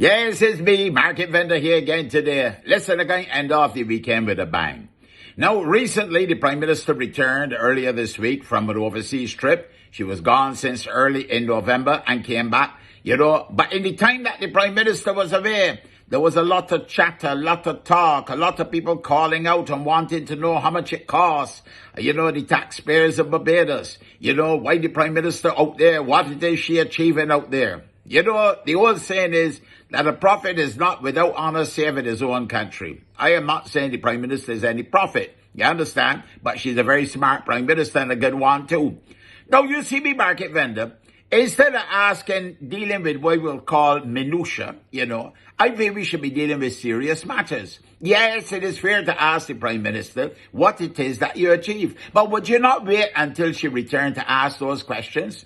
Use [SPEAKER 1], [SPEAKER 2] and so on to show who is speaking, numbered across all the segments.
[SPEAKER 1] Yes, it's me, Market Vendor here again today. Listen, again, end off the weekend with a bang. Now, recently, the Prime Minister returned earlier this week from an overseas trip. She was gone since early in November and came back, but in the time that the Prime Minister was away, there was a lot of chatter, a lot of talk, a lot of people calling out and wanting to know how much it costs. The taxpayers of Barbados. Why the Prime Minister out there? What is she achieving out there? The old saying is that a prophet is not without honor save in his own country. I am not saying the Prime Minister is any prophet. You understand? But she's a very smart Prime Minister and a good one too. Now, you see me, Market Vendor, instead of dealing with what we'll call minutia, I think we should be dealing with serious matters. Yes, it is fair to ask the Prime Minister what it is that you achieve. But would you not wait until she returned to ask those questions?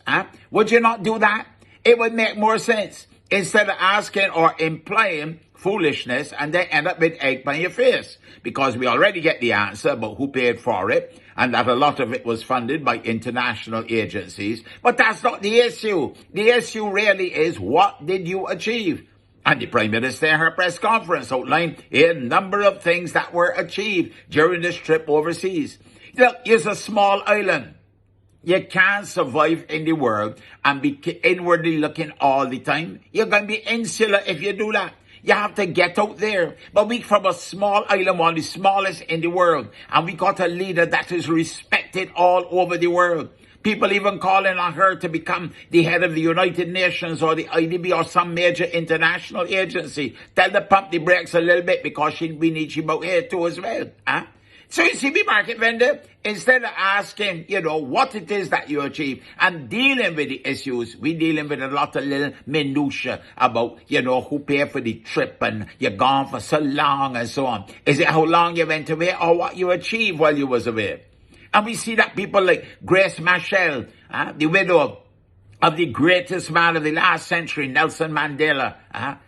[SPEAKER 1] Would you not do that? It would make more sense instead of asking or implying foolishness and then end up with egg on your face. Because we already get the answer about who paid for it and that a lot of it was funded by international agencies. But that's not the issue. The issue really is, what did you achieve? And the Prime Minister in her press conference outlined a number of things that were achieved during this trip overseas. Look, it's a small island. You can't survive in the world and be inwardly looking all the time. You're going to be insular if you do that. You have to get out there. But we from a small island, one of the smallest in the world, and we got a leader that is respected all over the world. People even calling on her to become the head of the United Nations or the IDB or some major international agency. Tell her to pump the brakes a little bit because we need you out here too as well. So you see me, Market Vendor, instead of asking, what it is that you achieve and dealing with the issues, we dealing with a lot of little minutiae about, who paid for the trip and you're gone for so long and so on. Is it how long you went away or what you achieved while you was away? And we see that people like Grace Machel, the widow of the greatest man of the last century, Nelson Mandela,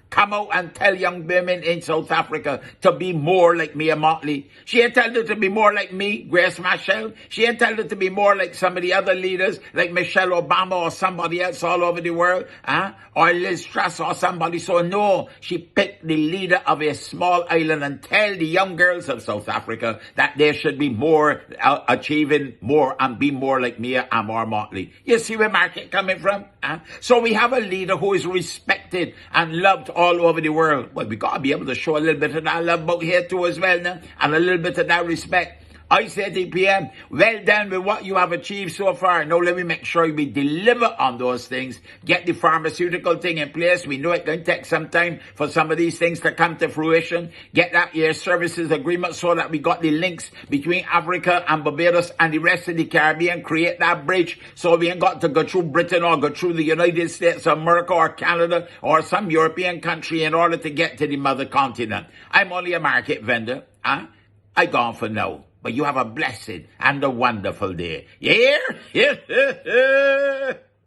[SPEAKER 1] come out and tell young women in South Africa to be more like Mia Mottley. She ain't tell them to be more like me, Grace Machel. She ain't tell them to be more like some of the other leaders, like Michelle Obama or somebody else all over the world, or Liz Truss or somebody. So no, she picked the leader of a small island and tell the young girls of South Africa that they should be more, achieving more and be more like Mia Amor Mottley. You see where Market coming from? So we have a leader who is respected and loved all over the world. Well, we got to be able to show a little bit of that love out here too as well now, and a little bit of that respect. I say to PM, well done with what you have achieved so far. Now let me make sure we deliver on those things. Get the pharmaceutical thing in place. We know it's going to take some time for some of these things to come to fruition. Get that air services agreement so that we got the links between Africa and Barbados and the rest of the Caribbean. Create that bridge so we ain't got to go through Britain or go through the United States of America or Canada or some European country in order to get to the mother continent. I'm only a Market Vendor. I gone for now. But you have a blessed and a wonderful day. You hear?